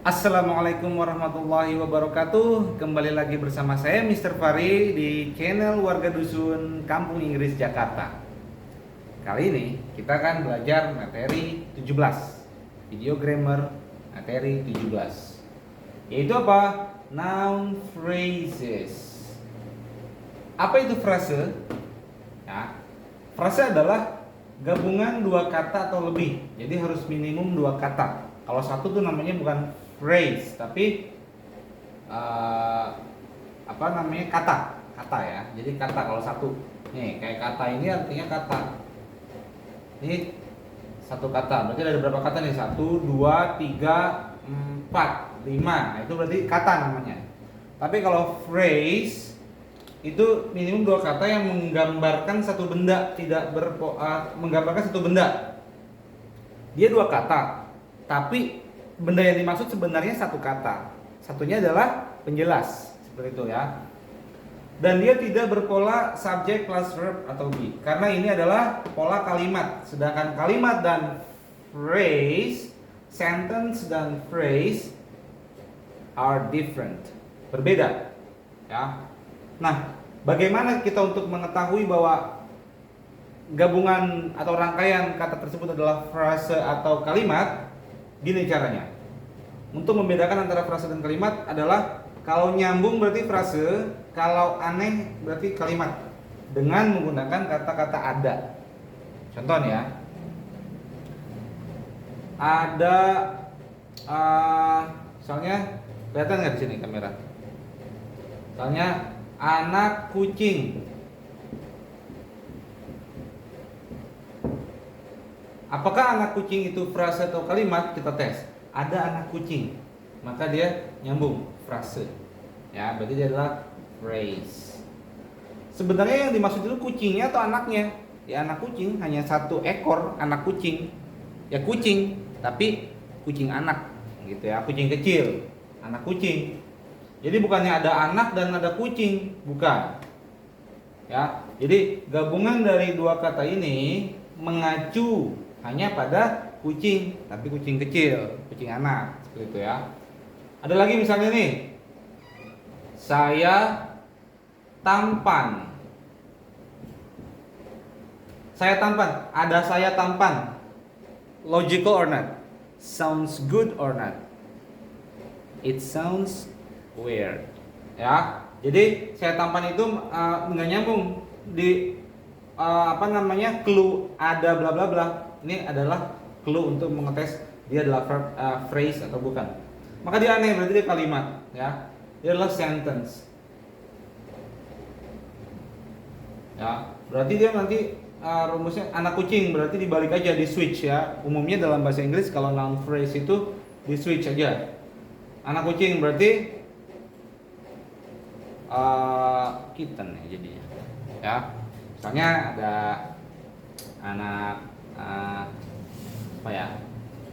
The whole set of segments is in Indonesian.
Assalamualaikum warahmatullahi wabarakatuh. Kembali lagi bersama saya Mr. Fari di channel Warga Dusun Kampung Inggris Jakarta. Kali ini kita akan belajar materi 17, video grammar materi 17, yaitu apa? Noun phrases. Apa itu frase? Ya, frase adalah gabungan dua kata atau lebih. Jadi harus minimum dua kata. Kalau satu tuh namanya bukan phrase, tapi kata ya. Jadi kata kalau satu. Nih, kayak kata ini artinya kata. Ini satu kata. Berarti ada berapa kata nih? 1, 2, 3, 4, 5. Nah, itu berarti kata namanya. Tapi kalau phrase itu minimum dua kata yang menggambarkan satu benda, menggambarkan satu benda. Dia dua kata, tapi benda yang dimaksud sebenarnya satu kata. Satunya adalah penjelas, seperti itu ya. Dan dia tidak berpola subject plus verb atau be, karena ini adalah pola kalimat. Sedangkan kalimat dan phrase, sentence dan phrase are different, berbeda ya. Nah, bagaimana kita untuk mengetahui bahwa gabungan atau rangkaian kata tersebut adalah frase atau kalimat? Gini caranya. Untuk membedakan antara frase dan kalimat adalah kalau nyambung berarti frase, kalau aneh berarti kalimat, dengan menggunakan kata-kata ada. Contoh nih ya. Ada misalnya kelihatan nggak di sini kamera? Misalnya anak kucing. Apakah anak kucing itu frase atau kalimat? Kita tes. Ada anak kucing, maka dia nyambung frase. Ya, berarti dia adalah phrase. Sebenarnya yang dimaksud itu kucingnya atau anaknya? Ya, anak kucing, hanya satu ekor anak kucing. Ya kucing, tapi kucing anak gitu ya, kucing kecil, anak kucing. Jadi bukannya ada anak dan ada kucing, bukan. Ya, jadi gabungan dari dua kata ini mengacu hanya pada kucing, tapi kucing kecil, kucing anak, seperti itu ya. Ada lagi misalnya nih, saya tampan. Saya tampan, ada saya tampan. Logical or not? Sounds good or not? It sounds weird. Ya, jadi saya tampan itu nggak nyambung di clue ada bla bla bla. Ini adalah clue untuk mengetes dia adalah verb, phrase atau bukan. Maka dia aneh, berarti dia kalimat ya. Dia adalah sentence. Ya, berarti dia nanti rumusnya anak kucing, berarti dibalik aja, di switch ya. Umumnya dalam bahasa Inggris kalau noun phrase itu di switch aja. Anak kucing berarti kitten ya jadinya. Ya. Misalnya ada anak apa ya?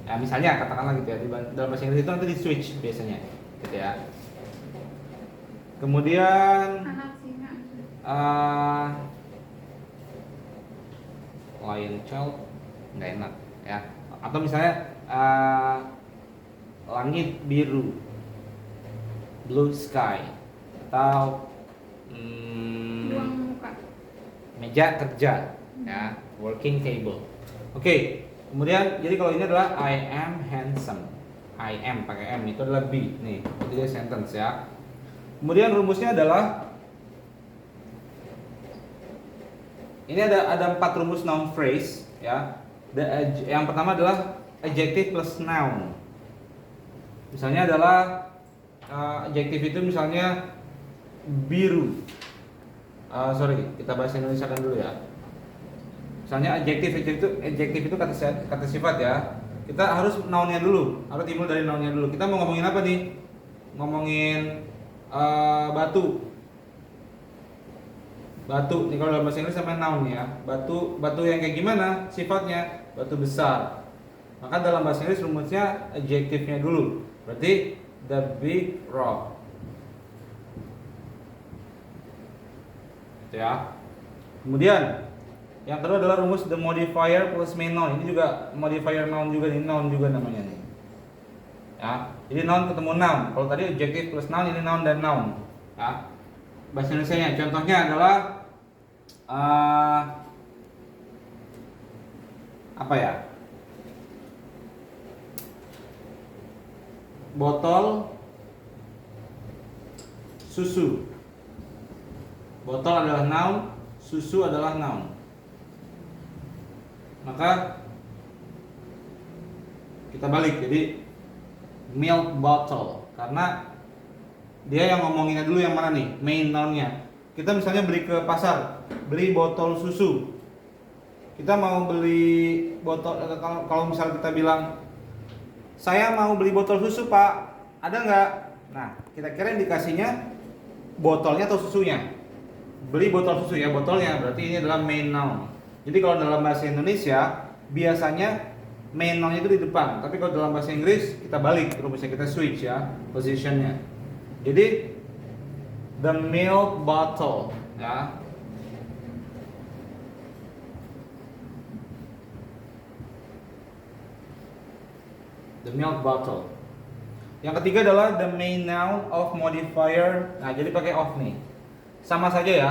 Ya misalnya katakanlah gitu ya, dalam bahasa Inggris itu nanti di switch biasanya gitu ya. Kemudian Anak singa. Lion child nggak enak ya. Atau misalnya langit biru, blue sky, atau Buang muka. meja kerja ya, working table. Oke, kemudian jadi kalau ini adalah I am handsome. I am pakai M, itu adalah be. Nih, itu dia sentence ya. Kemudian rumusnya adalah ini ada 4 rumus noun phrase ya. Yang pertama adalah adjective plus noun. Misalnya adalah adjective itu misalnya biru. Kita bahasa Indonesia kan dulu ya. Misalnya adjective itu kata sifat ya. Kita harus nounnya dulu, harus dimulai dari nounnya dulu. Kita mau ngomongin apa nih? Ngomongin batu. Batu, nih kalau dalam bahasa Inggris sampai noun ya. Batu yang kayak gimana sifatnya? Batu besar. Maka dalam bahasa Inggris rumusnya adjective-nya dulu. Berarti the big rock. Ya. Kemudian yang kedua adalah rumus the modifier plus main noun. Ini juga modifier noun juga nih, noun juga namanya nih. Ya. Jadi noun ketemu noun. Kalau tadi adjective plus noun, ini noun dan noun. Ya. Bahasa Indonesianya contohnya adalah apa ya? Botol susu. Botol adalah noun, susu adalah noun. Maka kita balik, jadi milk bottle, karena dia yang ngomonginnya dulu yang mana nih, main nounnya. Kita misalnya beli ke pasar, beli botol susu. Kita mau beli botol, kalau misal kita bilang, saya mau beli botol susu pak, ada nggak? Nah, kita kira indikasinya botolnya atau susunya. Beli botol susu ya, botolnya, berarti ini adalah main noun. Jadi kalau dalam bahasa Indonesia biasanya main nounnya itu di depan, tapi kalau dalam bahasa Inggris kita balik, rumusnya kita switch ya positionnya. Jadi the milk bottle ya. The milk bottle. Yang ketiga adalah the main noun of modifier. Nah, jadi pakai of nih. Sama saja ya,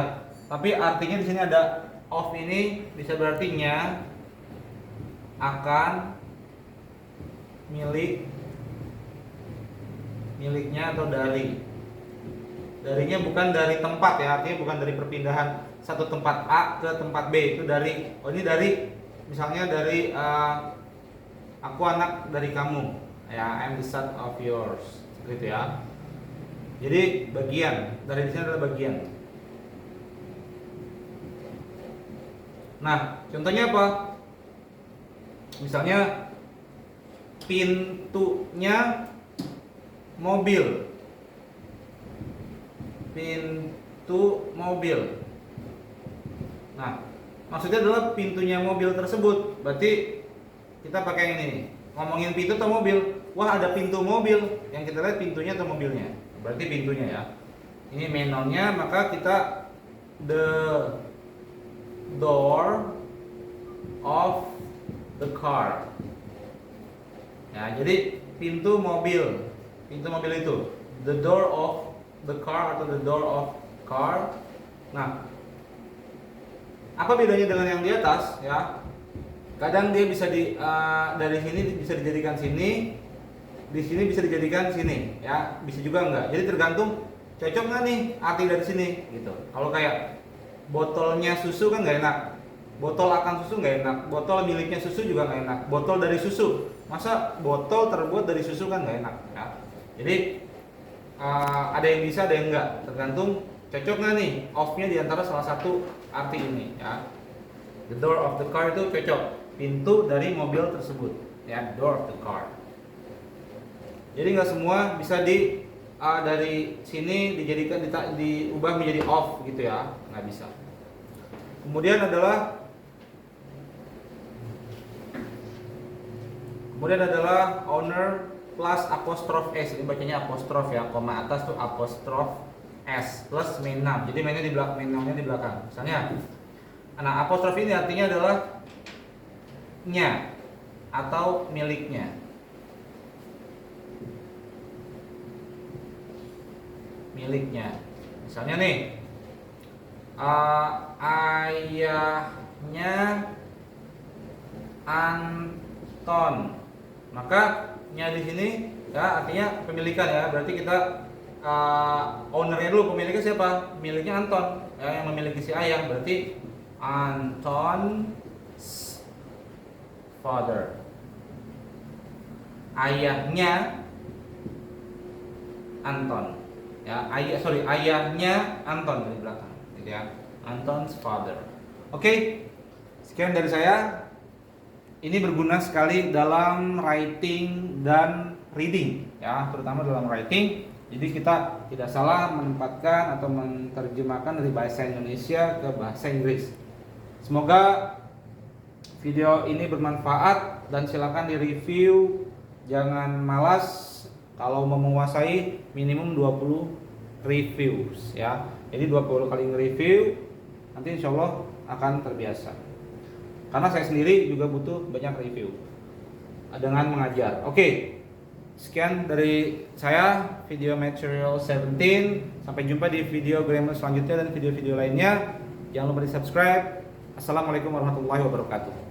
tapi artinya di sini ada of, ini bisa berarti nya, akan, milik, miliknya atau dari. Darinya bukan dari tempat ya, artinya bukan dari perpindahan satu tempat A ke tempat B, itu dari. Oh, ini dari, misalnya dari aku anak dari kamu ya, I'm the son of yours, gitu ya. Jadi bagian, dari di sini adalah bagian. Nah, contohnya apa? Misalnya pintunya mobil. Pintu mobil. Nah, maksudnya adalah pintunya mobil tersebut. Berarti kita pakai ini, ngomongin pintu atau mobil. Wah, ada pintu mobil. Yang kita lihat pintunya atau mobilnya. Berarti pintunya ya. Ini main noun-nya, maka kita the door of the car. Ya, jadi pintu mobil itu the door of the car atau the door of car. Nah, apa bedanya dengan yang di atas ya? Kadang dia bisa dari sini bisa dijadikan sini, di sini bisa dijadikan sini ya, bisa juga enggak. Jadi tergantung cocok nggak nih arti dari sini gitu. Kalau kayak botolnya susu kan nggak enak, botol akan susu nggak enak, botol miliknya susu juga nggak enak, botol dari susu, masa botol terbuat dari susu kan nggak enak ya. Jadi ada yang bisa, ada yang enggak, tergantung cocok nggak nih off-nya diantara salah satu arti ini ya. The door of the car itu cocok, pintu dari mobil tersebut ya, door of the car. Jadi nggak semua bisa dari sini dijadikan diubah menjadi off gitu ya, nggak bisa. Kemudian adalah owner plus apostrof s. Ini bacanya apostrof ya, koma atas tuh apostrof s plus main noun. Jadi mainnya di belakang, main nounnya di belakang. Misalnya, nah apostrof ini artinya adalah nya atau miliknya. Miliknya. Misalnya nih, ayahnya Anton. Maka nya di sini ya artinya pemilikan ya. Berarti kita ownernya dulu, pemiliknya siapa? Miliknya Anton ya, yang memiliki si ayah. Berarti Anton's father. Ayahnya Anton. Ya, ayahnya Anton dari belakang, gitu ya. Anton's father. Oke, sekian dari saya. Ini berguna sekali dalam writing dan reading, ya, terutama dalam writing. Jadi kita tidak salah menempatkan atau menerjemahkan dari bahasa Indonesia ke bahasa Inggris. Semoga video ini bermanfaat dan silakan di-review. Jangan malas. Kalau mau menguasai minimum 20 reviews ya. Jadi 20 kali nge-review, nanti insya Allah akan terbiasa. Karena saya sendiri juga butuh banyak review dengan mengajar. Oke, Sekian dari saya, video Material 17. Sampai jumpa di video Grammar selanjutnya dan video-video lainnya. Jangan lupa di subscribe. Assalamualaikum warahmatullahi wabarakatuh.